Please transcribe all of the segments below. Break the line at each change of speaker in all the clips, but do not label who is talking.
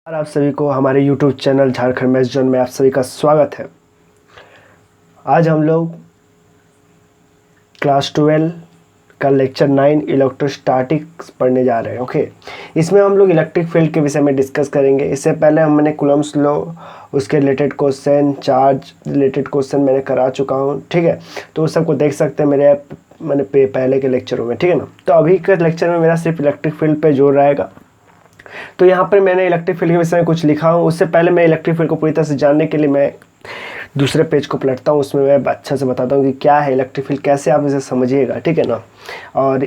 और आप सभी को हमारे YouTube channel Jharkhand math zone में आप सभी का स्वागत है। आज हम लोग क्लास 12 का लेक्चर 9 इलेक्ट्रोस्टैटिक्स पढ़ने जा रहे हैं। ओके, इसमें हम लोग इलेक्ट्रिक फील्ड के विषय में डिस्कस करेंगे। इससे पहले मैंने कूलम्ब्स लॉ, उसके related question, charge related question मैंने करा चुका हूँ। ठीक है, तो उस सबको देख सकते हैं मैंने पहले के लेक्चरों में। ठीक है ना, तो अभी के लेक्चर में मेरा सिर्फ इलेक्ट्रिक फील्ड पे जोर रहेगा। तो यहाँ पर मैंने इलेक्ट्रिक फील्ड के विषय में कुछ लिखा हूँ। उससे पहले मैं इलेक्ट्रिक फील्ड को पूरी तरह से जानने के लिए मैं दूसरे पेज को पलटता हूँ, उसमें मैं अच्छा से बताता हूँ कि क्या है इलेक्ट्रिक फील्ड, कैसे आप इसे समझिएगा। ठीक है ना, और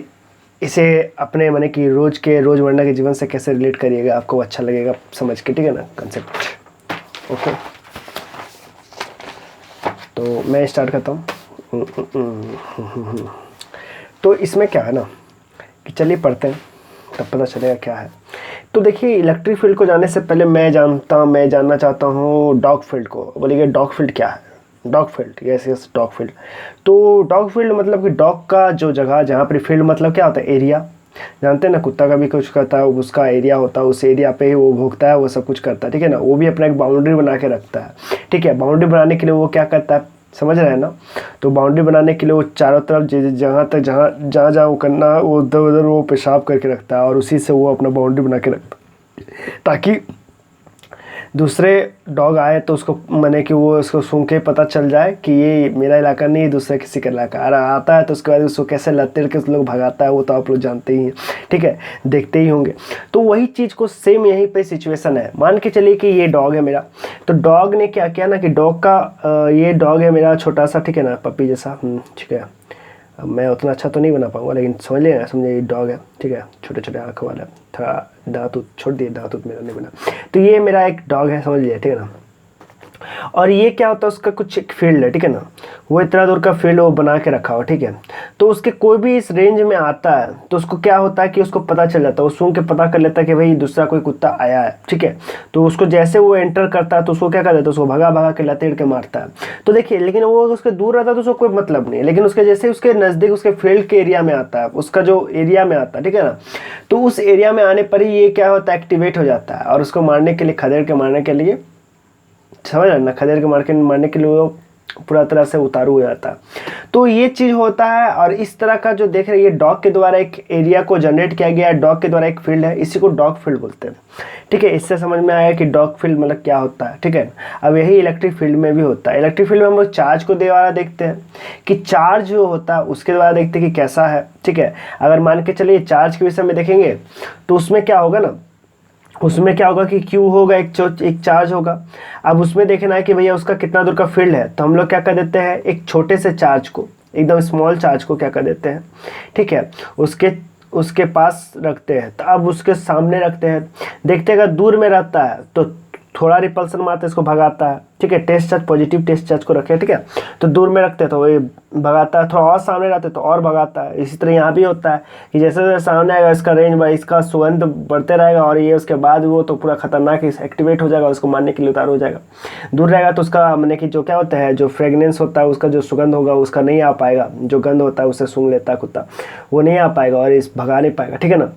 इसे अपने माने कि रोज़मर्रा के जीवन से कैसे रिलेट करिएगा, आपको अच्छा लगेगा समझ के। ठीक है ना, कंसेप्ट। ओके, तो मैं स्टार्ट करता हूँ। तो इसमें क्या है ना कि चलिए पढ़ते हैं, तब पता चलेगा क्या है। तो देखिए, इलेक्ट्रिक फील्ड को जानने से पहले मैं जानना चाहता हूँ डॉग फील्ड को। बोलिए डॉग फील्ड क्या है? Dog field, yes dog field. तो डॉग फील्ड मतलब कि डॉग का जो जगह, जहाँ पर फील्ड मतलब क्या होता है? एरिया। जानते हैं ना, कुत्ता का भी कुछ करता है, उसका एरिया होता है, उस एरिया पे ही वो भोगता है, वो सब कुछ करता है। ठीक है ना, वो भी अपना एक बाउंड्री बना के रखता है। ठीक है, बाउंड्री बनाने के लिए वो क्या करता है, समझ रहे हैं ना? तो बाउंड्री बनाने के लिए वो चारों तरफ जहाँ वो करना है, वो उधर उधर वो पेशाब करके रखता है, और उसी से वो अपना बाउंड्री बना के रखता है, ताकि दूसरे डॉग आए तो उसको माने कि वो उसको सूंघ के पता चल जाए कि ये मेरा इलाका नहीं, दूसरे किसी का इलाका। और आता है तो उसके बाद उसको कैसे लतेड़ के उस लोग भगाता है, वो तो आप लोग जानते ही हैं। ठीक है, देखते ही होंगे। तो वही चीज़ को सेम यहीं पे सिचुएशन है। मान के चलिए कि ये डॉग है मेरा, तो डॉग ने क्या किया ना कि डॉग का ये डॉग है मेरा छोटा सा, ठीक है ना, पपी जैसा। ठीक है, अब मैं उतना अच्छा तो नहीं बना पाऊंगा, लेकिन समझ लिया ना, समझे, ये डॉग है। ठीक है, छोटे छोटे आँखों वाला, थोड़ा दांत छोड़ दिए, दांत मेरा नहीं बना। तो ये मेरा एक डॉग है, समझ लिया। ठीक है ना, और ये क्या होता है, उसका कुछ एक फील्ड है। ठीक है ना, वो इतना दूर का फील्ड वो बना के रखा हो। ठीक है, तो उसके कोई भी इस रेंज में आता है तो उसको क्या होता है कि उसको पता चल जाता है, वो सूंघ के पता कर लेता है कि भाई दूसरा कोई कुत्ता आया है। ठीक है, तो उसको जैसे वो एंटर करता है तो उसको क्या कर देता है, उसको भगा भगा के लतेड़ के मारता है। तो देखिए, लेकिन वो उसके दूर रहता है तो उसको कोई मतलब नहीं है, लेकिन उसके जैसे उसके नज़दीक उसके फील्ड के एरिया में आता है, उसका जो एरिया में आता है, ठीक है ना, तो उस एरिया में आने पर ही ये क्या होता है, एक्टिवेट हो जाता है, और उसको मारने के लिए, खदेड़ के मारने के लिए, समझ रहे ना, खदेड़ के मारने के लिए वो पूरा तरह से उतारू हो जाता है। तो ये चीज़ होता है, और इस तरह का जो देख रहे हैं, ये डॉग के द्वारा एक एरिया को जनरेट किया गया है, डॉग के द्वारा एक फील्ड है, इसी को डॉग फील्ड बोलते हैं। ठीक है, इससे समझ में आया कि डॉग फील्ड मतलब क्या होता है। ठीक है, अब यही इलेक्ट्रिक फील्ड में भी होता है। इलेक्ट्रिक फील्ड में हम लोग चार्ज को द्वारा देखते हैं कि चार्ज जो होता है उसके द्वारा देखते हैं कि कैसा है। ठीक है, अगर मान के चलिए चार्ज के विषय में देखेंगे तो उसमें क्या होगा ना, उसमें क्या होगा कि Q होगा, एक चार्ज होगा। अब उसमें देखना है कि भैया उसका कितना दूर का फील्ड है, तो हम लोग क्या कर देते हैं, एक छोटे से चार्ज को, एकदम स्मॉल चार्ज को क्या कर देते हैं, ठीक है, उसके पास रखते हैं। तो अब उसके सामने रखते हैं, देखते हैं अगर दूर में रहता है तो थोड़ा रिपल्सन मारते हैं, इसको भगाता है। ठीक है, test charge, positive test charge को रखे। ठीक है, तो दूर में रखते हैं तो ये भगाता है, थोड़ा और सामने रहते हैं तो और भगाता है। इसी तरह यहाँ भी होता है कि जैसे जैसे सामने आएगा इसका रेंज बाई, इसका सुगंध बढ़ते रहेगा, और ये उसके बाद वो तो पूरा खतरनाक एक्टिवेट हो जाएगा, उसको मारने के लिए उतार हो जाएगा। दूर रहेगा तो उसका मैंने कि जो क्या होता है, जो फ्रेगनेंस होता है, उसका जो सुगंध होगा उसका नहीं आ पाएगा, जो गंध होता है उससे सूंघ लेता है कुत्ता, वो नहीं आ पाएगा और इस भगा नहीं पाएगा। ठीक है ना,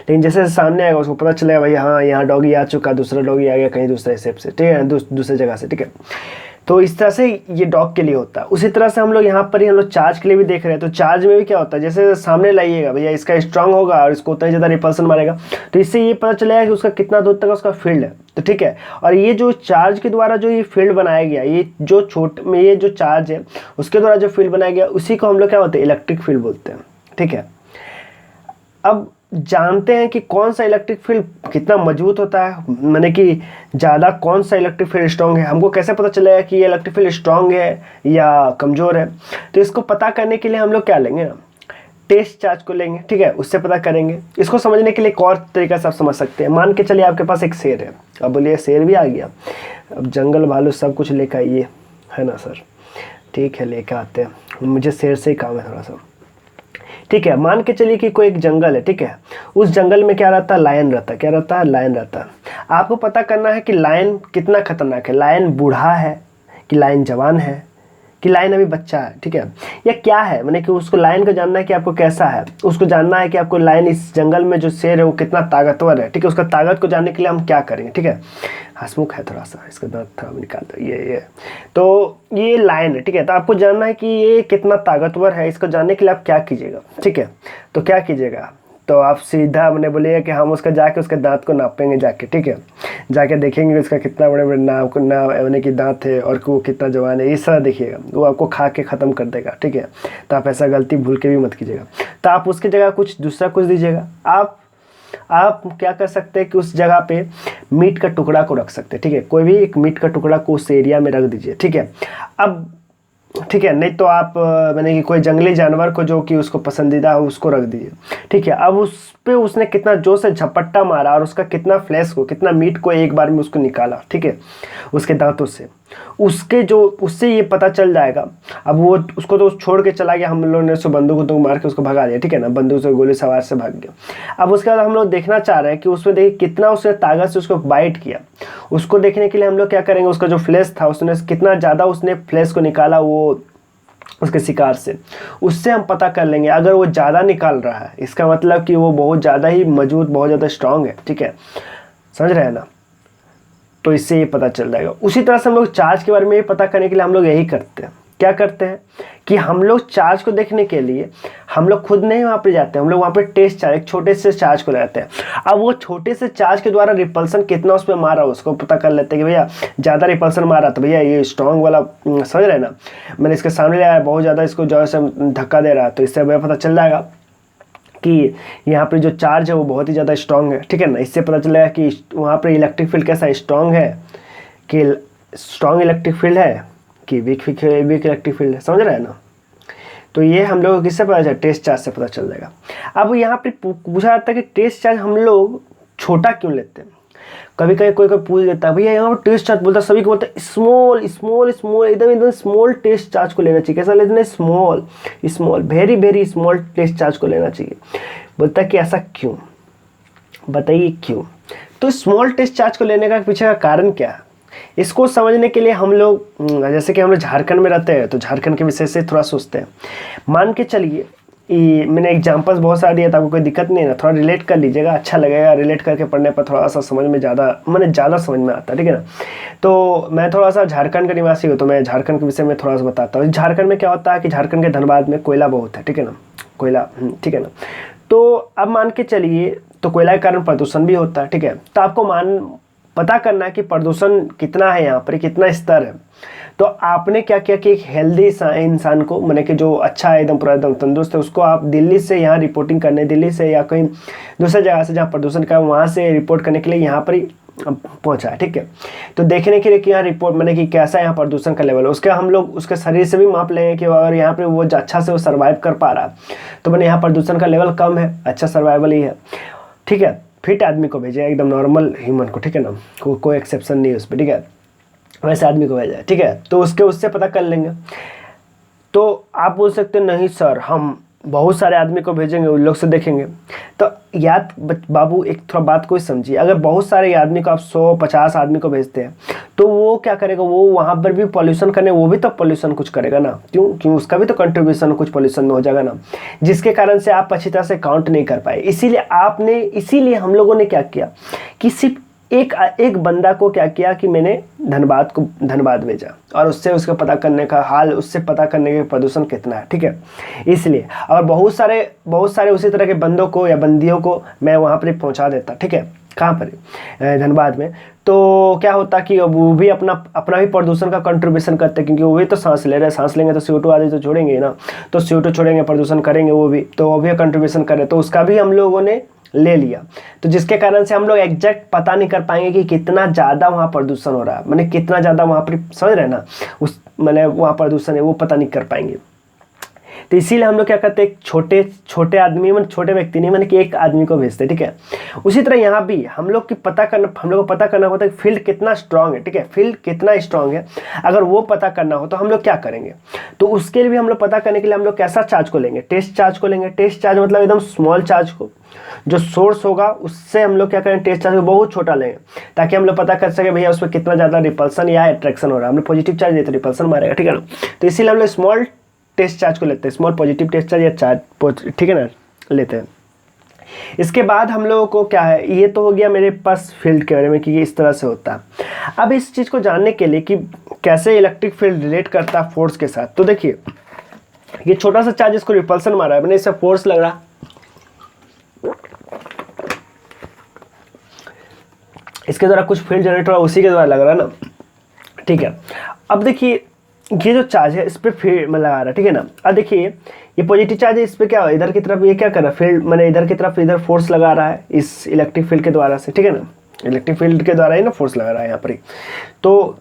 लेकिन जैसे सामने आएगा उसको पता चलेगा भाई हाँ यहाँ डॉगी आ चुका, दूसरा डॉगी आ गया कहीं दूसरे शेप से। ठीक है, दूसरे जगह से। ठीक है, तो इस तरह से ये डॉग के लिए होता है। उसी तरह से हम लोग यहाँ पर ही हम लोग चार्ज के लिए भी देख रहे हैं। तो चार्ज में भी क्या होता है, जैसे सामने लाइएगा भैया, इसका स्ट्रांग होगा और इसको उतना ही ज़्यादा रिपल्सन मारेगा, तो इससे ये पता चलेगा कि उसका कितना दूर तक उसका फील्ड है। तो ठीक है, और ये जो चार्ज के द्वारा जो ये फील्ड बनाया गया, ये जो चार्ज है उसके द्वारा जो फील्ड बनाया गया, उसी को हम लोग क्या बोलते हैं, इलेक्ट्रिक फील्ड बोलते हैं। ठीक है, अब जानते हैं कि कौन सा इलेक्ट्रिक फील्ड कितना मजबूत होता है, माने कि ज़्यादा कौन सा इलेक्ट्रिक फील्ड स्ट्रांग है। हमको कैसे पता चलेगा कि ये इलेक्ट्रिक फील्ड स्ट्रांग है या कमज़ोर है? तो इसको पता करने के लिए हम लोग क्या लेंगे ना, टेस्ट चार्ज को लेंगे। ठीक है, उससे पता करेंगे। इसको समझने के लिए एक और तरीका से आप समझ सकते हैं। मान के चलिए आपके पास एक शेर है, अब बोलिए शेर भी आ गया, अब जंगल भालू सब कुछ लेकर आइए, है ना सर? ठीक है, लेकर आते हैं, मुझे शेर से ही काम है थोड़ा सा। ठीक है, मान के चलिए कि कोई एक जंगल है। ठीक है, उस जंगल में क्या रहता है, लायन रहता है। क्या रहता है, लायन रहता है। आपको पता करना है कि लायन कितना खतरनाक है, लायन बूढ़ा है कि लायन जवान है कि लायन अभी बच्चा है, ठीक है, या क्या है, मैंने कि उसको लायन को जानना है कि आपको कैसा है, उसको जानना है कि आपको लायन इस जंगल में जो शेर है वो कितना ताकतवर है, ठीक है, उसका ताकत को जानने के लिए हम क्या करेंगे, ठीक है। हंसमुख है थोड़ा सा, इसका दांत थोड़ा निकाल दो, ये तो ये लायन है, ठीक है। तो आपको जानना है कि ये कितना ताकतवर है, इसको जानने के लिए आप क्या कीजिएगा, ठीक है। तो क्या कीजिएगा, तो आप सीधा मैंने बोलिए कि हम उसका जाके उसके दांत को नापेंगे जाके, ठीक है, जाके देखेंगे उसका कितना बड़े बड़े मैंने कि दांत है और वो कितना जवान है, इस तरह देखिएगा, वो आपको खा के ख़त्म कर देगा, ठीक है। तो आप ऐसा गलती भूल के भी मत कीजिएगा। तो आप उसकी जगह कुछ दूसरा कुछ दीजिएगा। आप क्या कर सकते हैं कि उस जगह पे मीट का टुकड़ा को रख सकते हैं, ठीक है, कोई भी एक मीट का टुकड़ा को उस एरिया में रख दीजिए, ठीक है। अब ठीक है, नहीं तो आप मैंने कि कोई जंगली जानवर को जो कि उसको पसंदीदा हो उसको रख दीजिए, ठीक है। अब उस पे उसने कितना जोर से झपट्टा मारा और उसका कितना फ्लैश को, कितना मीट को एक बार में उसको निकाला, ठीक है, उसके दांतों से, उससे ये पता चल जाएगा। अब वो उसको तो छोड़ के चला गया, हम लोगों ने उसको बंदूक तो मार के उसको भगा दिया, ठीक है ना, बंदूक से गोली सवार से भाग गया। अब उसके बाद हम लोग देखना चाह रहे हैं कि उसमें देखिए कितना उसने ताकत से उसको बाइट किया। उसको देखने के लिए हम लोग क्या करेंगे, उसका जो फ्लैश था उसने कितना ज़्यादा उसने फ्लैश को निकाला वो उसके शिकार से, उससे हम पता कर लेंगे। अगर वो ज़्यादा निकाल रहा है इसका मतलब कि वो बहुत ज़्यादा ही मजबूत, बहुत ज़्यादा स्ट्रांग है, ठीक है, समझ रहे हैं ना। तो इससे ये पता चल जाएगा। उसी तरह से हम लोग चार्ज के बारे में ये पता करने के लिए हम लोग यही करते हैं, क्या करते हैं कि हम लोग चार्ज को देखने के लिए हम लोग खुद नहीं वहाँ पे जाते हैं, हम लोग वहाँ पे टेस्ट चार्ज, एक छोटे से चार्ज को लगाते हैं। अब वो छोटे से चार्ज के द्वारा रिपल्सन कितना उस पर मारा उसको पता कर लेते हैं कि भैया ज़्यादा रिपल्सन मारा तो भैया ये स्ट्रॉन्ग वाला, समझ रहे हैं ना, मैंने इसके सामने लाया बहुत ज़्यादा इसको जो है धक्का दे रहा है, तो इससे भैया पता चल जाएगा कि यहाँ पे जो चार्ज है वो बहुत ही ज़्यादा स्ट्रॉन्ग है, ठीक है ना। इससे पता चलेगा कि वहाँ पर इलेक्ट्रिक फील्ड कैसा स्ट्रॉन्ग है, कि स्ट्रॉन्ग इलेक्ट्रिक फील्ड है कि वीक इलेक्ट्रिक फील्ड है, समझ रहे हैं ना। तो ये हम लोग किससे पता चला, टेस्ट चार्ज से पता चल जाएगा। अब यहाँ पे पूछा जाता है कि टेस्ट चार्ज हम लोग छोटा क्यों लेते हैं। कभी कभी कोई पूछ देता है भैया यहाँ पर टेस्ट चार्ज बोलता है, सभी को बोलता है स्मॉल स्मॉल स्मॉल, एकदम स्मॉल टेस्ट चार्ज को लेना चाहिए। कैसा लेना है, small small, very very small test charge को लेना चाहिए। बोलता है कि ऐसा क्यों, बताइए क्यों। तो स्मॉल टेस्ट चार्ज को लेने का पीछे का कारण क्या है, इसको समझने के लिए हम लोग जैसे कि हम लोग झारखंड में रहते हैं तो झारखंड के विषय से थोड़ा सोचते हैं। मान के चलिए मैंने एग्जांपल्स बहुत सारा दिया था, आपको कोई दिक्कत नहीं है ना, थोड़ा रिलेट कर लीजिएगा, अच्छा लगेगा। रिलेट करके पढ़ने पर थोड़ा सा समझ में ज़्यादा समझ में आता है, ठीक है ना। तो मैं थोड़ा सा झारखंड का निवासी हूँ तो मैं झारखंड के विषय में थोड़ा सा बताता हूँ। झारखंड में क्या होता है कि झारखंड के धनबाद में कोयला बहुत है, ठीक है ना, कोयला, ठीक है ना। तो अब मान के चलिए तो कोयला के कारण प्रदूषण भी होता है, ठीक है। तो आपको पता करना है कि प्रदूषण कितना है, यहाँ पर कितना स्तर है। तो आपने क्या किया कि एक हेल्दी इंसान को, मैंने कि जो अच्छा है एकदम पूरा एकदम तंदुरुस्त है, उसको आप दिल्ली से यहाँ रिपोर्टिंग करने, दिल्ली से या कहीं दूसरी जगह से जहाँ प्रदूषण का वहाँ से रिपोर्ट करने के लिए यहाँ पर ही पहुँचा है, ठीक है। तो देखने के लिए कि यहाँ रिपोर्ट मैंने कि कैसा यहाँ प्रदूषण का लेवल है, उसके हम लोग उसके शरीर से भी माप लेंगे कि अगर यहाँ पर वो अच्छा से वो सर्वाइव कर पा रहा है तो मैंने यहाँ प्रदूषण का लेवल कम है, अच्छा सर्वाइवल ही है, ठीक है। फिट आदमी को भेजा, एकदम नॉर्मल ह्यूमन को, ठीक है ना, कोई एक्सेप्शन नहीं है उस पर, ठीक है, वैसे आदमी को भेजा है, ठीक है। तो उससे पता कर लेंगे। तो आप बोल सकते हैं नहीं सर हम बहुत सारे आदमी को भेजेंगे उन लोग से देखेंगे। तो याद बाबू एक थोड़ा बात को समझिए, अगर बहुत सारे आदमी को आप 100-50 आदमी को भेजते हैं तो वो क्या करेगा, वो वहाँ पर भी पॉल्यूशन करने, वो भी तो पॉल्यूशन कुछ करेगा ना, क्यों उसका भी तो कंट्रीब्यूशन कुछ पॉल्यूशन में हो जाएगा ना, जिसके कारण से आप अच्छी तरह से काउंट नहीं कर पाए। इसीलिए हम लोगों ने क्या किया कि सिर्फ एक बंदा को क्या किया कि मैंने धनबाद भेजा और उससे पता करने का हाल, उससे पता करने के प्रदूषण कितना है, ठीक है। इसलिए और बहुत सारे उसी तरह के बंदों को या बंदियों को मैं वहाँ पर पहुँचा देता, ठीक है, कहाँ पर, धनबाद में। तो क्या होता कि वो भी अपना भी प्रदूषण का कंट्रीब्यूशन करते हैं, क्योंकि वो भी तो सांस ले रहे हैं, सांस लेंगे तो CO2 आदि तो छोड़ेंगे ना, तो CO2 छोड़ेंगे, प्रदूषण करेंगे वो भी, तो वो भी कंट्रीब्यूशन करे, तो उसका भी हम लोगों ने ले लिया। तो जिसके कारण से हम लोग एग्जैक्ट पता नहीं कर पाएंगे कि कितना ज़्यादा वहाँ प्रदूषण हो रहा है, मैंने कितना ज़्यादा वहाँ पर, समझ रहे हैं ना, मैंने वहाँ प्रदूषण है वो पता नहीं कर पाएंगे। तो इसीलिए हम लोग क्या करते हैं, छोटे छोटे आदमी मतलब छोटे व्यक्ति नहीं मतलब कि एक आदमी को भेजते हैं, ठीक है। उसी तरह यहाँ भी हम लोग को पता करना होता है कि फील्ड कितना स्ट्रांग है, ठीक है, फील्ड कितना स्ट्रांग है। अगर वो पता करना हो तो हम लोग क्या करेंगे, तो उसके लिए भी हम लोग पता करने के लिए हम लोग कैसा चार्ज को लेंगे, टेस्ट चार्ज को लेंगे। टेस्ट चार्ज मतलब एकदम स्मॉल चार्ज को, जो सोर्स होगा उससे हम लोग क्या करें, टेस्ट चार्ज को बहुत छोटा लेंगे, ताकि हम लोग पता कर सके भैया उसमें कितना ज़्यादा रिपल्सन या अट्रैक्शन हो रहा है। हम लोग पॉजिटिव चार्ज देते रिपल्सन मारेगा, ठीक है ना। तो इसीलिए हम लोग स्मॉल टेस्ट चार्ज को लेते हैं, स्मॉल पॉजिटिव टेस्ट चार्ज या चार्ज, ठीक है ना, लेते हैं। इसके बाद हम लोगों को क्या है, ये तो हो गया मेरे पास फील्ड के बारे में कि इस तरह से होता है। अब इस चीज़ को जानने के लिए कि कैसे इलेक्ट्रिक फील्ड रिलेट करता है फोर्स के साथ, तो देखिए ये छोटा सा चार्ज इसको रिपल्सन मारा है मैंने, इससे फोर्स लग रहा, इसके द्वारा कुछ फील्ड जनरेट हो रहा है, उसी के द्वारा लग रहा है ना, ठीक है। अब देखिए ये जो चार्ज है इस पर फील्ड में लगा रहा है, ठीक है ना। अब देखिए ये पॉजिटिव चार्ज है, इस पर क्या इधर की तरफ ये क्या कर रहा है, फील्ड मैंने इधर की तरफ इधर फोर्स लगा रहा है इस इलेक्ट्रिक फील्ड के द्वारा से, ठीक है ना, इलेक्ट्रिक फील्ड के द्वारा ही ना फोर्स लगा रहा है यहाँ पर ही। तो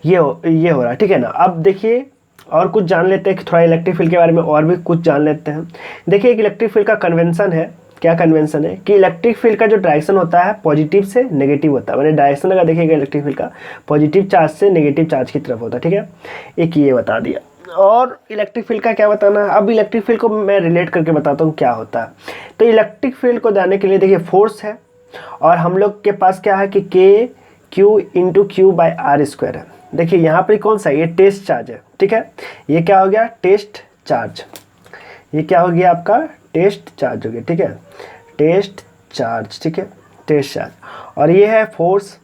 ये हो रहा है, ठीक है ना। अब देखिए और कुछ जान लेते हैं कि थोड़ा इलेक्ट्रिक फील्ड के बारे में और भी कुछ जान लेते हैं। देखिए एक इलेक्ट्रिक फील्ड का कन्वेंशन है, क्या कन्वेंशन है कि इलेक्ट्रिक फील्ड का जो डायरेक्शन होता है पॉजिटिव से नेगेटिव होता है, मैंने डायरेक्शन अगर देखिएगा इलेक्ट्रिक फील्ड का पॉजिटिव चार्ज से नेगेटिव चार्ज की तरफ होता है, ठीक है। एक ये बता दिया। और इलेक्ट्रिक फील्ड का क्या बताना है, अब इलेक्ट्रिक फील्ड को मैं रिलेट करके बताता हूँ क्या होता है। तो इलेक्ट्रिक फील्ड को जानने के लिए देखिए फोर्स है और हम लोग के पास क्या है कि k q into q by r square है। देखिए यहाँ पर कौन सा ये टेस्ट चार्ज है, ठीक है, ये क्या हो गया टेस्ट चार्ज, ये क्या हो गया आपका टेस्ट चार्ज हो गया, ठीक है, टेस्ट चार्ज, ठीक है, टेस्ट चार्ज। और ये है फोर्स।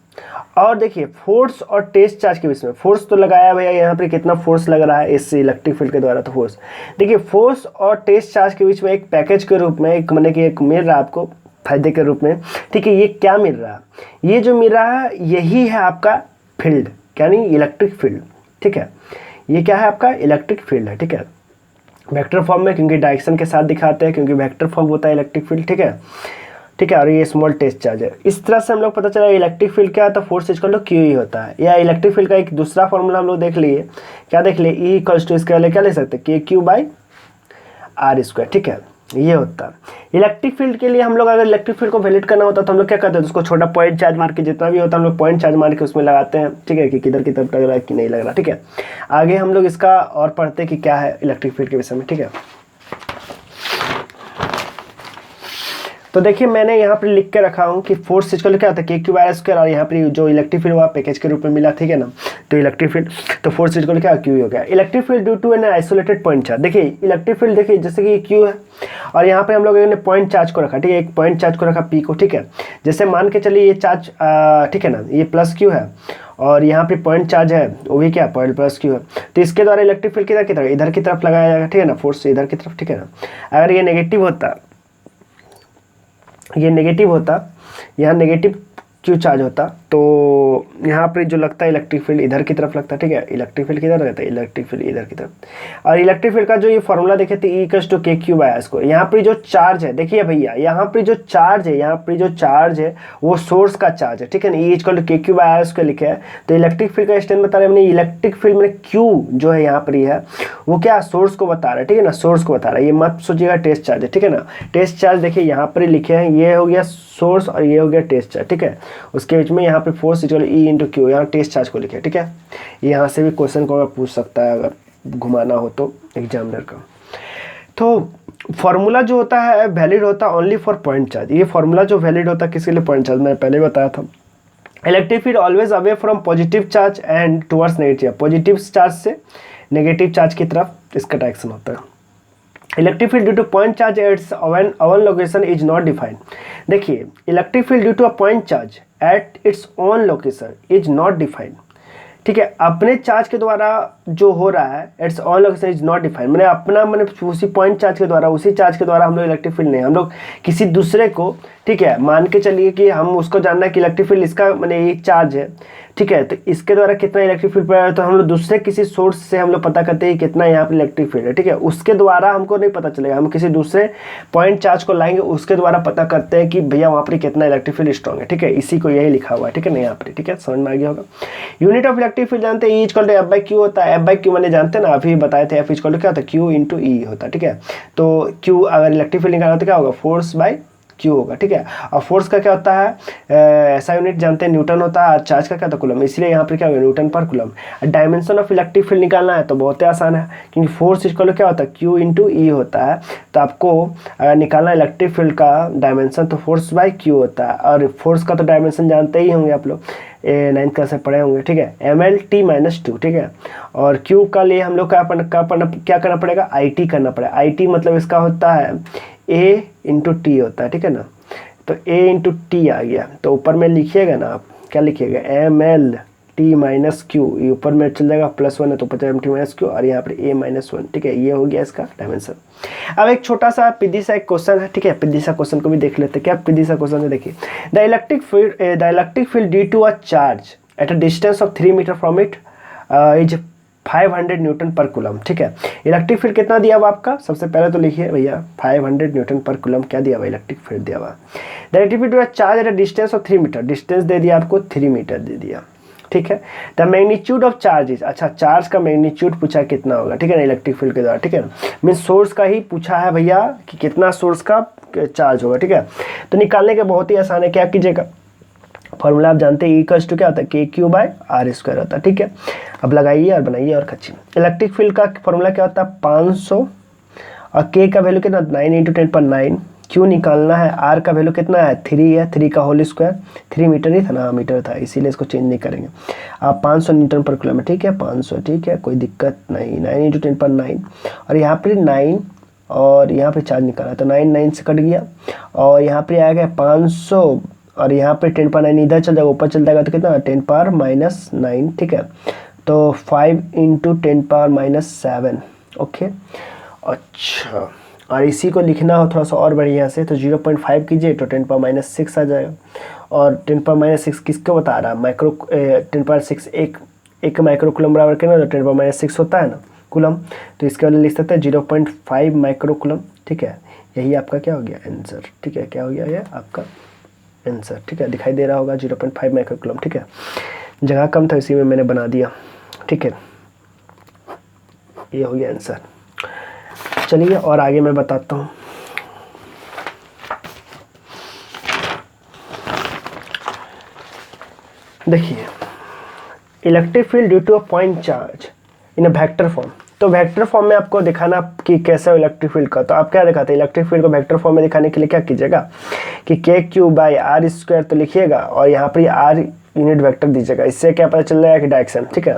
और देखिए फोर्स और टेस्ट चार्ज के बीच में फोर्स तो लगाया भैया यहाँ पे कितना फोर्स लग रहा है इस इलेक्ट्रिक फील्ड के द्वारा, तो फोर्स देखिए फोर्स और टेस्ट चार्ज के बीच में एक पैकेज के रूप में एक मैंने कि एक मिल रहा है आपको फायदे के रूप में, ठीक है। ये क्या मिल रहा है, ये जो मिल रहा है यही है आपका फील्ड, यानी इलेक्ट्रिक फील्ड, ठीक है। ये क्या है आपका इलेक्ट्रिक फील्ड है, ठीक है, वेक्टर फॉर्म में, क्योंकि डायरेक्शन के साथ दिखाते हैं, क्योंकि वेक्टर फॉर्म होता है इलेक्ट्रिक फील्ड, ठीक है, ठीक है। और ये स्मॉल टेस्ट चार्ज है। इस तरह से हम लोग पता चला इलेक्ट्रिक फील्ड क्या है, तो फोर्स इक्वल टू क्यू ही होता है। या इलेक्ट्रिक फील्ड का एक दूसरा फॉर्मूला हम लोग देख लिए, क्या देख लिए, ई इक्वल्स टू इसके वाले क्या ले सकते हैं, के क्यू बाई आर स्क्वायर, ठीक है, ये होता है। इलेक्ट्रिक फील्ड के लिए हम लोग अगर इलेक्ट्रिक फील्ड को वैलिड करना होता तो हम लोग क्या करते हैं, उसको छोटा पॉइंट चार्ज मार के जितना भी होता है हम लोग पॉइंट चार्ज मार के उसमें लगाते हैं, ठीक है, कि किधर की तरफ लग रहा है कि नहीं लग रहा, ठीक है। आगे हम लोग इसका और पढ़ते हैं कि क्या है इलेक्ट्रिक फील्ड के विषय में, ठीक है। तो देखिए मैंने यहाँ पर लिख के रखा हूँ कि फोर्स इक्वल क्या होता है के क्यू बाई आर स्क्वायर, और यहाँ पर जो इलेक्ट्रिक फील्ड हुआ पैकेज के रूप में मिला, ठीक है ना। तो इलेक्ट्रिक फील्ड तो फोर्स इक्वल क्या क्यू हो गया। Electric field due to an isolated point charge, देखिए इलेक्ट्रिक फील्ड देखिए जैसे कि क्यू है और यहाँ पे हम लोग ने पॉइंट चार्ज को रखा, ठीक है, एक पॉइंट चार्ज को रखा पी को, ठीक है। जैसे मान के चलिए ये चार्ज ठीक है ना, ये प्लस क्यू है और यहाँ पे पॉइंट चार्ज है वो भी क्या पॉइंट प्लस क्यू है, तो इसके द्वारा इलेक्ट्रिक फील्ड इधर की तरफ लगाया जाएगा, ठीक है ना, फोर्स इधर की तरफ, ठीक है ना। अगर ये नेगेटिव होता, ये नेगेटिव होता, यहाँ नेगेटिव क्यू चार्ज होता, तो यहाँ पर जो लगता है इलेक्ट्रिक फील्ड इधर की तरफ लगता है, ठीक है, इलेक्ट्रिक फील्ड किधर रहता है, इलेक्ट्रिक फील्ड इधर की तरफ। और इलेक्ट्रिक फील्ड का जो ये फॉर्मूला देखे थे ई इक्वल्स टू के क्यू बाई आर स्क्वायर, यहाँ पर जो चार्ज है देखिए भैया, यहाँ पर जो चार्ज है, यहाँ पर जो चार्ज है वो सोर्स का चार्ज है, ठीक है ना, ई इक्वल टू के क्यू बाई आर स्क्वायर लिखे है। तो इलेक्ट्रिक फील्ड का स्टैंड बता रहे हैं, इलेक्ट्रिक फील्ड में क्यू जो है यहाँ पर है वो क्या सोर्स को बता रहा है, ठीक है ना, सोर्स को बता रहा है। ये मत सोचिएगा टेस्ट चार्ज है, ठीक है ना, टेस्ट चार्ज देखिए यहाँ पर लिखे हैं, ये हो गया सोर्स और ये हो गया टेस्ट चार्ज, ठीक है। उसके बीच में यहाँ पे force equal E into Q, यहाँ टेस्ट चार्ज को लिखे, ठीक है। यहाँ से भी क्वेश्चन को अगर पूछ सकता है अगर घुमाना हो तो एग्जामिनर का। तो फॉर्मूला जो होता है वैलिड होता है ओनली फॉर पॉइंट चार्ज, ये फॉर्मूला जो वैलिड होता है किसके लिए, पॉइंट चार्ज, मैंने पहले बताया था। Electric field always away from positive charge and towards negative, positive charge से नेगेटिव चार्ज की तरफ इसका डायरेक्शन होता है। Electric field due to point charge at's one location is not defined, देखिए electric field due to a point charge at its own location is not defined, ठीक है, अपने चार्ज के द्वारा जो हो रहा है it's own location is not defined, मैंने उसी पॉइंट चार्ज के द्वारा, उसी चार्ज के द्वारा हम लोग इलेक्ट्रिक फील्ड नहीं, हम लोग किसी दूसरे को ठीक है, मान के चलिए कि हम उसको जानना है कि इलेक्ट्रिक फील्ड इसका मैंने ये चार्ज है, ठीक है, तो इसके द्वारा कितना इलेक्ट्रिक फील्ड पड़ा है, तो हम लोग दूसरे किसी सोर्स से हम लोग पता करते हैं कितना यहाँ पर इलेक्ट्रिक फील्ड है, ठीक है, उसके द्वारा हमको नहीं पता चलेगा, हम किसी दूसरे पॉइंट चार्ज को लाएंगे, उसके द्वारा पता करते हैं कि भैया वहाँ पर कितना इलेक्ट्रिक फील्ड स्ट्रॉन्ग है, ठीक है, इसी को यही लिखा हुआ है, ठीक है ना, यहाँ पर, ठीक है, समझ में आ गया होगा। यूनिट ऑफ इलेक्ट्रिक फील्ड जानते हैं, E equal to F by q होता है, एफ बाई क्यू मैंने जानते हैं ना, अभी बताए थे, एफ इक्वल टू क्या होता है, क्यू इंटू ई होता है, ठीक है, तो क्यू अगर इलेक्ट्रिक फील्ड निकालना तो क्या होगा, फोर्स बाई क्यू होगा, ठीक है, और फोर्स का क्या होता है, ऐसा यूनिट जानते हैं न्यूटन होता है, चार्ज का क्या होता है कूलम, इसलिए यहाँ पर क्या होगा Newton per coulomb. Dimension of electric field निकालना है तो बहुत ही आसान है, क्योंकि फोर्स इक्वल क्या होता है, क्यू इंटू ई होता है, तो आपको अगर निकालना इलेक्ट्रिक फील्ड का डायमेंशन तो फोर्स बाई क्यू होता है, और फोर्स का तो डायमेंशन जानते ही होंगे आप लोग, 9th क्लास से पढ़े होंगे, ठीक है, mL/t-2, ठीक है, और Q का लिए हम लोग क्या करना पड़ेगा, IT करना पड़ेगा, IT मतलब इसका होता है A इंटू टी होता है, ठीक है ना, तो A इंटू टी आ गया, तो ऊपर में लिखिएगा ना आप, क्या लिखिएगा, mL/t-q, ये ऊपर में चल जाएगा, +1 है तो ऊपर m/t-q, और यहाँ पर A-1, ठीक है, ये हो गया इसका डायमेंशन। अब एक छोटा सा पिद्दी सा एक क्वेश्चन है, ठीक है, पिद्दी सा क्वेश्चन को भी देख लेते हैं, क्या पिद्दी सा क्वेश्चन है, देखिए, the electric field due to a charge at a distance of 3 metre from it is 500 newton per coulomb, ठीक है, इलेक्ट्रिक फील्ड कितना दिया हुआ आपका, सबसे पहले तो लिखिए भैया 500 न्यूटन पर कूलम क्या दिया हुआ, इलेक्ट्रिक फील्ड दिया हुआ, the electric field charge at a distance of 3 metre, distance दे दिया आपको 3 मीटर दे दिया, ठीक है, द मैग्नीट्यूड ऑफ चार्जेस, अच्छा चार्ज का मैग्नीट्यूड पूछा कितना होगा, ठीक है ना, इलेक्ट्रिक फील्ड के द्वारा, ठीक है, मीन सोर्स का ही पूछा है भैया कि कितना सोर्स का चार्ज होगा, ठीक है, तो निकालने के बहुत ही आसान है, क्या कीजिएगा, फॉर्मूला आप जानते हैं, इक्वल्स टू क्या होता है, KQ/R² होता है, ठीक है, अब लगाइए और बनाइए और खच्ची। इलेक्ट्रिक फील्ड का फॉर्मूला क्या होता है, 500, और K का वैल्यू कितना, 9 × 10⁹, Q निकालना है, R का वैल्यू कितना है, 3 है, 3 का होल स्क्वायर, 3 मीटर ही था ना, मीटर था, इसीलिए इसको चेंज नहीं करेंगे, आप 500 न्यूटन पर कूलम, ठीक है, 500, ठीक है, कोई दिक्कत नहीं, 9 × 10⁹, और यहाँ पर 9 और यहाँ पे चार्ज निकाला तो 9 9 से कट गया, और यहाँ पे आ गया 500, और यहाँ पे 10⁻9 इधर चल जाएगा, ऊपर चल जाएगा तो कितना 10⁻⁹, ठीक है, तो 5 × 10⁻⁷, ओके, अच्छा, और इसी को लिखना हो थोड़ा सा और बढ़िया से तो 0.5 कीजिए तो 10⁻⁶ आ जाएगा, और 10⁻⁶ किसको बता रहा है, 10⁻⁶ एक माइक्रो कूलम बराबर करना, तो 10⁻⁶ होता है ना कूलम, तो इसके वाले लिख सकते हैं 0.5 माइक्रो कूलम, ठीक है, यही आपका क्या हो गया आंसर, ठीक है, क्या हो गया ये आपका आंसर, ठीक है, दिखाई दे रहा होगा 0.5 माइक्रो कूलम, ठीक है, जगह कम था इसी में मैंने बना दिया, ठीक है, ये हो गया आंसर। चलिए और आगे मैं बताता हूँ, देखिए, electric field due to a point charge in a vector form, तो वेक्टर फॉर्म में आपको दिखाना कि कैसे इलेक्ट्रिक फील्ड का, तो आप क्या दिखाते हैं, इलेक्ट्रिक फील्ड को वेक्टर फॉर्म में दिखाने के लिए क्या कीजिएगा कि KQ/R² तो लिखिएगा, और यहाँ पर R यूनिट वेक्टर दीजिएगा, इससे क्या पता चल जाएगा कि डायरेक्शन, ठीक है,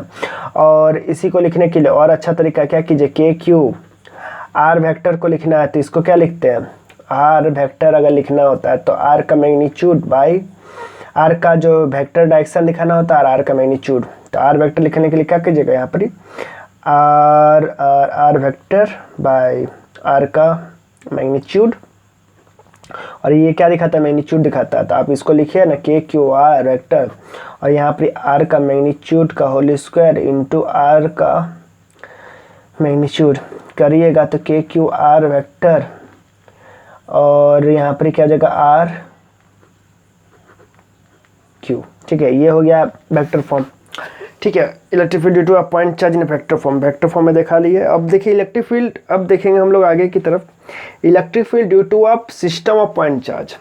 और इसी को लिखने के लिए और अच्छा तरीका क्या कीजिए, KQ/R वेक्टर को लिखना है तो इसको क्या लिखते हैं, R वेक्टर अगर लिखना होता है तो R का मैग्नीट्यूड बाई R का जो वेक्टर डायरेक्शन दिखाना होता है R का मैग्नीट्यूड, तो R वेक्टर लिखने के लिए क्या कीजिएगा, यहाँ पर R वेक्टर बाई R का मैग्नीट्यूड, और ये क्या दिखाता है, मैग्नीट्यूड दिखाता है, तो आप इसको लिखिए ना KQ/R वेक्टर, और यहाँ पर R का मैग्नीट्यूड का होल स्क्वायर इंटू R का मैग्नीट्यूड करिएगा तो KQ/R वेक्टर, और यहाँ पर क्या हो जाएगा RQ, ठीक है, ये हो गया वेक्टर फॉर्म, ठीक है, electric field due to a point charge in vector form, vector form में दिखा लिए। अब देखिए इलेक्ट्रिक फील्ड, अब देखेंगे हम लोग आगे की तरफ, electric field due to a system of point charge,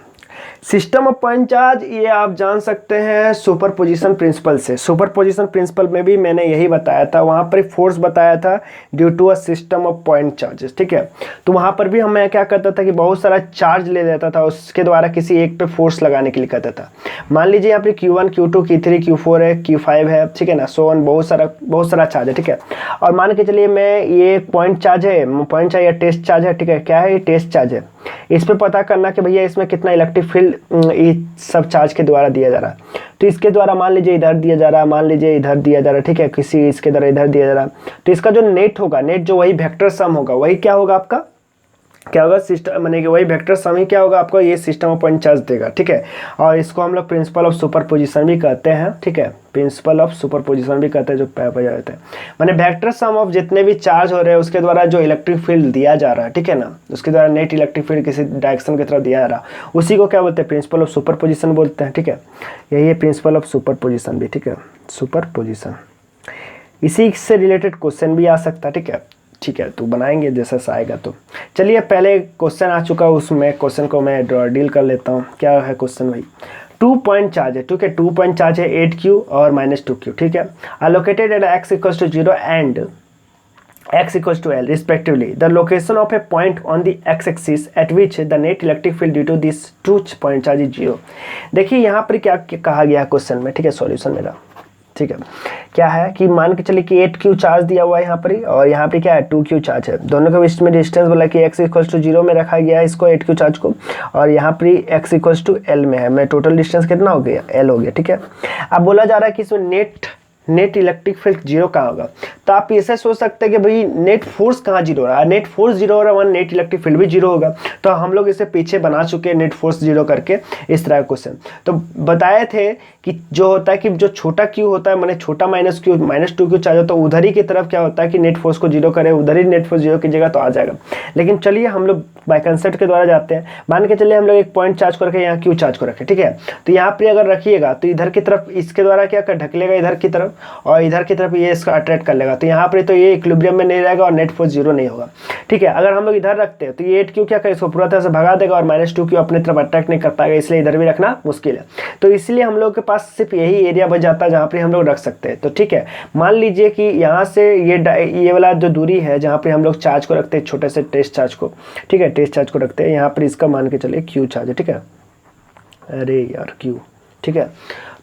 system of point charge ये आप जान सकते हैं सुपरपोजिशन प्रिंसिपल से, सुपरपोजिशन प्रिंसिपल में भी मैंने यही बताया था, वहाँ पर फोर्स बताया था due to a system of point charges, ठीक है, तो वहाँ पर भी मैं क्या करता था कि बहुत सारा चार्ज ले लेता था, उसके द्वारा किसी एक पे फोर्स लगाने के लिए कहता था, मान लीजिए यहाँ पे Q1 Q2 Q3 Q4 है, Q5 है, ठीक है ना, सो ऑन, बहुत सारा चार्ज है, ठीक है, और मान के चलिए मैं ये पॉइंट चार्ज है, पॉइंट चार्ज या टेस्ट चार्ज है, ठीक है, क्या है ये टेस्ट चार्ज है, इस पे पता करना कि भैया इसमें कितना इलेक्ट्रिक फील्ड इस सब चार्ज के द्वारा दिया जा रहा है, तो इसके द्वारा मान लीजिए इधर दिया जा रहा है, मान लीजिए इधर दिया जा रहा है, ठीक है, किसी इसके द्वारा इधर दिया जा रहा है, तो इसका जो नेट होगा, नेट जो वही वेक्टर सम होगा, वही क्या होगा आपका क्या होगा सिस्टम माने कि वही वेक्टर सम ही क्या होगा आपको ये सिस्टम ऑफ पॉइंट चार्ज देगा, ठीक है। और इसको हम लोग प्रिंसिपल ऑफ सुपरपोजिशन भी कहते हैं, ठीक है, प्रिंसिपल ऑफ सुपरपोजिशन भी कहते हैं, जो जाते हैं माने वेक्टर सम ऑफ जितने भी चार्ज हो रहे हैं उसके द्वारा जो इलेक्ट्रिक फील्ड दिया जा रहा है, ठीक है ना, उसके द्वारा नेट इलेक्ट्रिक फील्ड किसी डायरेक्शन की तरफ दिया जा रहा है, उसी को क्या बोलते हैं, प्रिंसिपल ऑफ सुपरपोजिशन बोलते हैं, ठीक है। यही है प्रिंसिपल ऑफ सुपरपोजिशन भी, ठीक है, सुपरपोजिशन। इसी से रिलेटेड क्वेश्चन भी आ सकता है, ठीक है, ठीक है, तो बनाएंगे जैसा सा आएगा। तो चलिए पहले क्वेश्चन आ चुका उसमें क्वेश्चन को मैं डील कर लेता हूँ। क्या है क्वेश्चन भाई, 2 पॉइंट चार्ज है, ठीक है, 2 पॉइंट चार्ज है 8q और -2q, ठीक है, allocated at x = 0 and x = L respectively. The location of a point on the x-axis at which the net electric field due to this 2 point charge is 0. देखिए यहाँ पर क्या कहा गया क्वेश्चन में, ठीक है, सॉल्यूशन मेरा, ठीक है, क्या है कि मान के चलिए कि 8q चार्ज दिया हुआ है यहाँ पर ही, और यहाँ पे क्या है 2q चार्ज है, दोनों के बीच में डिस्टेंस बोला कि x = 0 में रखा गया है इसको 8q चार्ज को, और यहाँ पर x = L में है, मैं टोटल डिस्टेंस कितना हो गया, L हो गया, ठीक है। अब बोला जा रहा है कि इसमें नेट इलेक्ट्रिक फील्ड 0 कहाँ होगा, तो आप ऐसे सोच सकते हैं कि भाई नेट फोर्स कहाँ 0 हो रहा है, नेट फोर्स 0 हो रहा है, वहाँ नेट इलेक्ट्रिक फील्ड भी 0 होगा। तो हम लोग इसे पीछे बना चुके हैं नेट फोर्स 0 करके इस तरह का क्वेश्चन। तो बताए थे कि जो होता है कि जो छोटा q होता है मैंने छोटा -2q चार्ज होता है उधर ही की तरफ क्या होता है कि नेट फोर्स को 0 करे, उधर ही नेट फोर्स 0 कीजिएगा तो आ जाएगा। लेकिन चलिए हम लोग बाय कंसेप्ट के द्वारा जाते हैं, मान के चलिए हम लोग एक पॉइंट चार्ज को रखे, यहाँ q चार्ज को रखे, ठीक है, तो यहाँ पर अगर रखिएगा तो इधर की तरफ इसके द्वारा क्या कर ढकलेगा इधर की तरफ, और इधर की तरफ ये इसका अट्रैक्ट कर लेगा, तो यहाँ पर तो ये इक्विलिब्रियम में नहीं रहेगा और नेट फोर्स 0 नहीं होगा, ठीक है। अगर हम लोग इधर रखते हैं तो ये 8q क्या करेगा, इसको पूरा तरह से भगा देगा और -2q अपनी तरफ अट्रैक्ट नहीं कर पाएगा, इसलिए इधर भी रखना मुश्किल है। तो इसलिए हम लोग के पास सिर्फ यही एरिया बच जाता है जहाँ पर हम लोग रख सकते हैं। तो ठीक है, मान लीजिए कि यहाँ से ये वाला जो दूरी है जहाँ पर हम लोग चार्ज को रखते हैं, छोटे से टेस्ट चार्ज को, ठीक है, टेस्ट चार्ज को रखते हैं, यहाँ पर इसका मान के चलिए q चार्ज है, ठीक है, अरे यार q, ठीक है।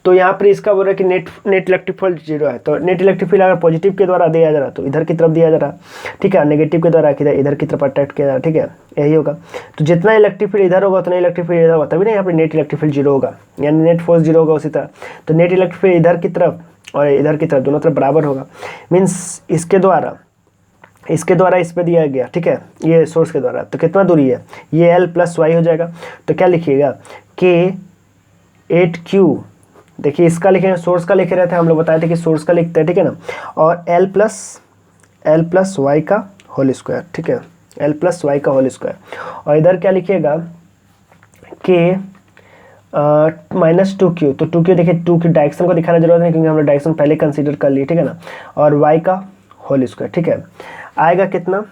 तो यहाँ पर इसका बोल रहा है कि नेट इलेक्ट्रिक फील्ड 0 है, तो नेट इलेक्ट्रिक फील्ड अगर पॉजिटिव के द्वारा दिया जा रहा है तो इधर की तरफ दिया जा रहा है, ठीक है, नेगेटिव के द्वारा इधर की तरफ अट्रैक्ट किया जा रहा है, ठीक है, यही होगा। तो जितना इलेक्ट्रिक फील्ड इधर होगा उतना इलेक्ट्रिक फील्ड इधर होगा, तभी ना यहाँ पर नेट इलेक्ट्रिक फील्ड 0 होगा, यानी नेट फोर्स 0 होगा उसी तरह। तो नेट इलेक्ट्रिक फील्ड इधर की तरफ और इधर की तरफ दोनों तरफ बराबर होगा, मीन्स इसके द्वारा इस पे दिया गया, ठीक है, ये सोर्स के द्वारा, तो कितना दूरी है, ये L + y हो जाएगा। तो क्या लिखिएगा कि 8q, देखिए इसका लिखेंगे, सोर्स का लिखे रहे थे हम लोग, बताए थे कि सोर्स का लिखते हैं, ठीक है ना, और L + y का होल स्क्वायर, ठीक है, L + y का होल स्क्वायर। और इधर क्या लिखिएगा कि -2q, तो 2q देखिए 2 की डायरेक्शन को दिखाना जरूरत नहीं क्योंकि हम लोग डायरेक्शन पहले कंसीडर कर लिए, ठीक है ना, और y का होल स्क्वायर, ठीक है, आएगा कितना,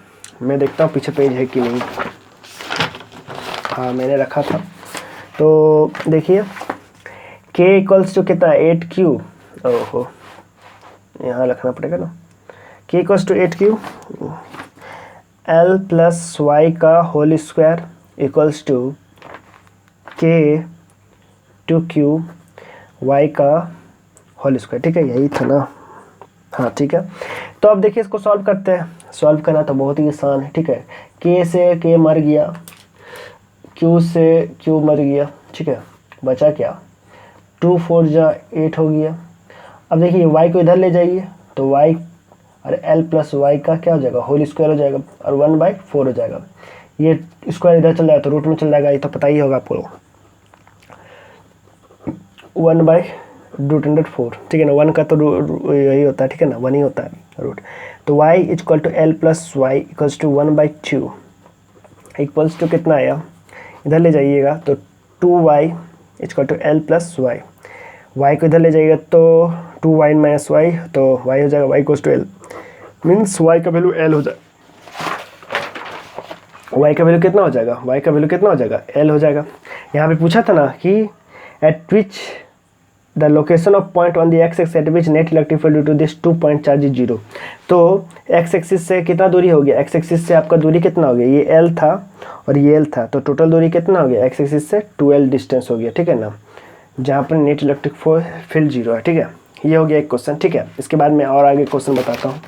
मैं देखता हूँ पीछे पेज है कि नहीं, हाँ मैंने रखा था। तो देखिए k = कितना 8q, ओहो यहाँ रखना पड़ेगा ना, k = 8q, L + y का whole square = k 2q y का होल स्क्वायर, ठीक है, यही था ना, हाँ ठीक है। तो अब देखिए इसको सॉल्व करते हैं, सॉल्व करना तो बहुत ही आसान है, ठीक है, k से k मर गया, q से q मर गया, ठीक है, बचा क्या 2 4 जा 8 हो गया। अब देखिए y को इधर ले जाइए तो y और L + y का क्या हो जाएगा, होल स्क्वायर हो जाएगा और 1/4 हो जाएगा, ये स्क्वायर इधर चल जाएगा तो रूट में चल जाएगा, ये तो पता ही होगा आपको, 1/√4, ठीक है ना, 1 का तो यही होता है, ठीक है ना, 1 ही होता है रूट। तो y = L + y = 1/2 equals to कितना आया, इधर ले जाइएगा तो 2y = L + y, y को इधर ले जाइएगा तो 2y - y, तो y हो जाएगा y = L, मीन्स y का वैल्यू L हो जाएगा, y का वैल्यू कितना हो जाएगा, y का वैल्यू कितना हो जाएगा, L हो जाएगा। यहाँ पे पूछा था ना कि at which the location of point on the x axis at which net electric field due to this 2 point charge is 0। तो एक्स एक्सिस से कितना दूरी हो गया, एक्स एक्सिस से आपका दूरी कितना हो गया, ये L था और ये L था, तो टोटल दूरी कितना हो गया, एक्स एक्सिस से 2L डिस्टेंस हो गया, ठीक है ना, जहाँ पर नेट इलेक्ट्रिक फील्ड 0 है, ठीक है। ये हो गया एक क्वेश्चन, ठीक है। इसके बाद मैं और आगे क्वेश्चन बताता हूँ।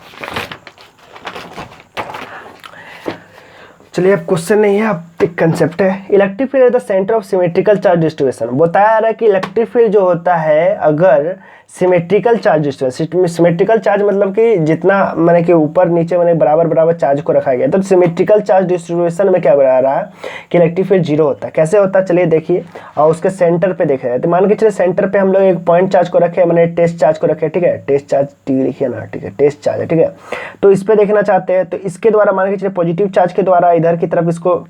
चलिए अब क्वेश्चन नहीं है, अब एक कंसेप्ट है। Electric field is the centre of symmetrical charge distribution. बताया रहा है कि इलेक्ट्रिक फील्ड जो होता है अगर symmetrical charge distribution, symmetrical charge मतलब कि जितना मैंने कि ऊपर नीचे मैंने बराबर बराबर चार्ज को रखा गया, तो सिमेट्रिकल चार्ज डिस्ट्रीब्यूशन में क्या बता रहा है कि इलेक्ट्रिक फील्ड जीरो होता है। कैसे होता है चलिए देखिए, और उसके सेंटर पे देख रहे हैं। तो मान के चलिए सेंटर पे हम लोग एक पॉइंट चार्ज को रखे, मैंने टेस्ट चार्ज को रखे, ठीक है, टेस्ट चार्ज टी लिखिए ना, ठीक है, टेस्ट चार्ज है, ठीक है। तो इस पे देखना चाहते हैं, तो इसके द्वारा मान के चलिए पॉजिटिव चार्ज के द्वारा इधर की तरफ इसको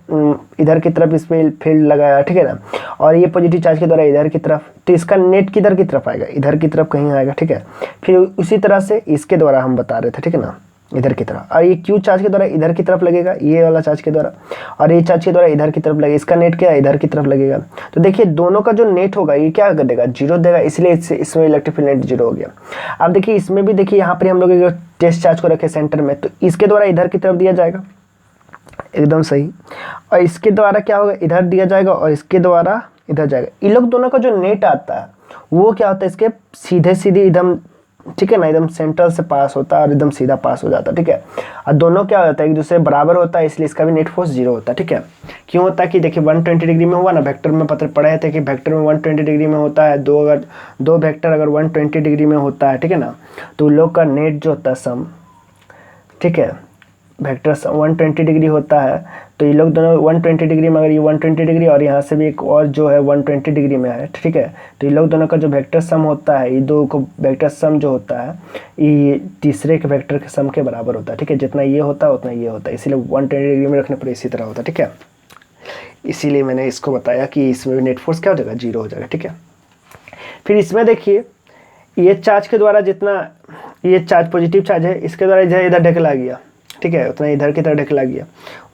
इधर की तरफ इस पे फील्ड लगाया, ठीक है ना, और ये पॉजिटिव चार्ज के द्वारा इधर की तरफ, तो इसका नेट किधर की तरफ आएगा, इधर की तरफ कहीं आएगा, ठीक है। फिर उसी तरह से इसके द्वारा हम बता रहे थे, ठीक है ना, इधर की तरफ, और ये क्यू चार्ज के द्वारा इधर की तरफ लगेगा, ये वाला चार्ज के द्वारा, और ये चार्ज के द्वारा इधर की तरफ लगेगा, इसका नेट क्या है, इधर की तरफ लगेगा। तो देखिए दोनों का जो नेट होगा ये क्या कर देगा, जीरो देगा, इसलिए इसमें इलेक्ट्रिक फील्ड नेट जीरो हो गया। अब देखिए इसमें भी देखिए, यहाँ पर हम लोग टेस्ट चार्ज को रखे सेंटर में, तो इसके द्वारा इधर की तरफ दिया जाएगा, एकदम सही, और इसके द्वारा क्या होगा, इधर दिया जाएगा, और इसके द्वारा इधर जाएगा। इन लोग दोनों का जो नेट आता है वो क्या होता है, इसके सीधे सीधे एकदम, ठीक है ना, एकदम सेंट्रल से पास होता है और एकदम सीधा पास हो जाता है, ठीक है। और दोनों क्या होता है, एक दूसरे बराबर होता है, इसलिए इसका भी नेट फोर्स जीरो होता है, ठीक है। क्यों होता है कि देखिए 120 डिग्री में हुआ ना, वेक्टर में पढ़े थे कि वेक्टर में 120 डिग्री में होता है, दो वेक्टर अगर 120 डिग्री में होता है, ठीक है ना, तो लोग का नेट जो होता है सम, ठीक है, वेक्टर 120 डिग्री होता है, तो ये लोग दोनों 120 डिग्री में, अगर ये 120 डिग्री और यहाँ से भी एक और जो है 120 डिग्री में है, ठीक है, तो ये लोग दोनों का जो वेक्टर सम होता है, ये दो को वेक्टर सम जो होता है ये तीसरे के वेक्टर के सम के बराबर होता है, ठीक है। जितना ये होता है उतना ये होता है, इसीलिए 120 डिग्री में रखने पर इसी तरह होता है, ठीक है। इसीलिए मैंने इसको बताया कि इसमें भी नेट फोर्स क्या हो जाएगा, जीरो हो जाएगा, ठीक है। फिर इसमें देखिए ये चार्ज के द्वारा जितना ये चार्ज पॉजिटिव चार्ज है, इसके द्वारा इधर ढकेला गया, ठीक है, उतना इधर की तरफ ढकेला गया,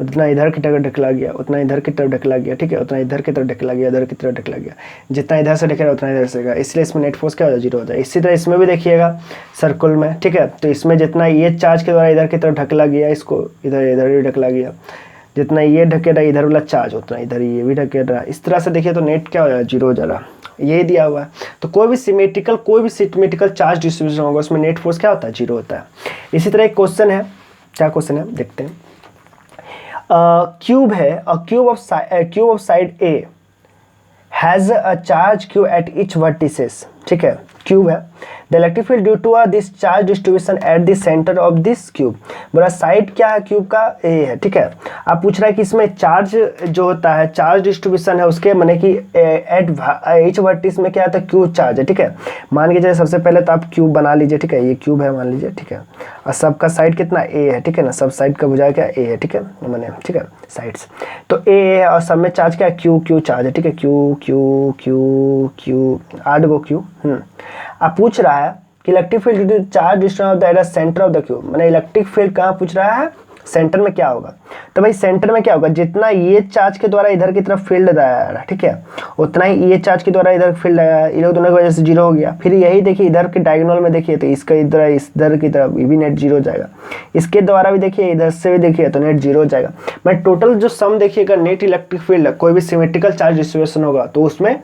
उतना इधर की तरफ ढकेला गया, उतना इधर की तरफ ढकेला गया, ठीक है, उतना इधर की तरफ ढकेला गया, इधर की तरफ ढकेला गया, जितना इधर से ढकेला उतना इधर से गया, इसलिए इसमें नेट फोर्स क्या हो जाए, जीरो हो जाए। इसी तरह इसमें भी देखिएगा सर्कल में, ठीक है, तो इसमें जितना ये चार्ज के द्वारा इधर की तरफ ढकेला गया, इसको इधर इधर भी ढकेला गया, जितना ये ढकेला इधर वाला चार्ज उतना इधर ये भी ढकेला, इस तरह से देखिए तो नेट क्या हो जाएगा, जीरो हो जाएगा। ये दिया हुआ है, तो कोई भी सिमेट्रिकल चार्ज डिस्ट्रीब्यूशन होगा उसमें नेट फोर्स क्या होता है, जीरो होता है। इसी तरह एक क्वेश्चन है, क्या क्वेश्चन है देखते हैं। क्यूब है, cube of side a has a charge q at each vertices, ठीक है, क्यूब है। The electric field due to this charge distribution at the centre of this cube, बोला साइड क्या है क्यूब का, ए है, ठीक है। आप पूछ रहा है कि इसमें चार्ज जो होता है, चार्ज डिस्ट्रीब्यूशन है उसके माने कि एट ईच वर्टिस में क्या होता है, क्यूब चार्ज है, ठीक है। मान के चलिए सबसे पहले तो आप क्यूब बना लीजिए, ठीक है, ये क्यूब है मान लीजिए, ठीक है, और सबका साइड कितना, ए है, ठीक है ना, सब साइड का भुजा क्या, ए है, ठीक है, मैंने, ठीक है, साइड्स, तो ए है, और सब में चार्ज क्या है, क्यू चार्ज है, ठीक है, क्यू 8 गो क्यू। आप पूछ रहा है कि electric field charge distribution of the centre of the cube, मैंने इलेक्ट्रिक फील्ड कहाँ पूछ रहा है, सेंटर में क्या होगा। तो भाई सेंटर में क्या होगा, जितना ये चार्ज के द्वारा इधर की तरफ फील्ड आया, ठीक है, उतना ही ये चार्ज के द्वारा इधर फील्ड आया, ये लोग दोनों की वजह से जीरो हो गया। फिर यही देखिए इधर के डायगोनल में देखिए, तो इसका इधर की तरफ ये भी नेट जीरो हो जाएगा, इसके द्वारा भी देखिए, इधर से भी देखिए तो नेट जीरो हो जाएगा। मैं टोटल जो सम देखिएगा नेट इलेक्ट्रिक फील्ड, कोई भी सिमेट्रिकल चार्ज डिस्ट्रीब्यूशन होगा तो उसमें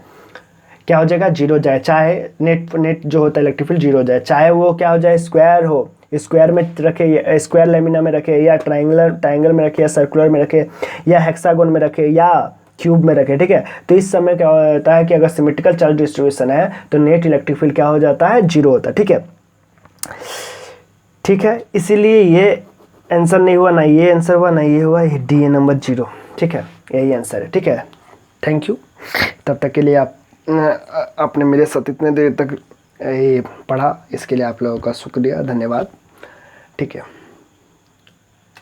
क्या हो जाएगा, जीरो हो जाए, चाहे नेट जो होता है इलेक्ट्रिक फील्ड जीरो हो जाए, चाहे वो क्या हो जाए, स्क्वायर हो, स्क्वायर में रखे, स्क्वायर लेमिना में रखे, या ट्रायंगल में रखे, या सर्कुलर में रखे, या हेक्सागोन में रखे, या क्यूब में रखे, ठीक है। तो इस समय क्या होता है कि अगर सिमेट्रिकल चार्ज डिस्ट्रीब्यूशन है तो नेट इलेक्ट्रिक फील्ड क्या हो जाता है, जीरो होता है, ठीक है, ठीक है। इसीलिए ये आंसर नहीं हुआ, ना ये आंसर हुआ, ना ये हुआ, ये डी नंबर 0, ठीक है, यही आंसर है, ठीक है। थैंक यू, तब तक के लिए आपने मेरे साथ इतने देर तक ये पढ़ा, इसके लिए आप लोगों का शुक्रिया, धन्यवाद, ठीक है।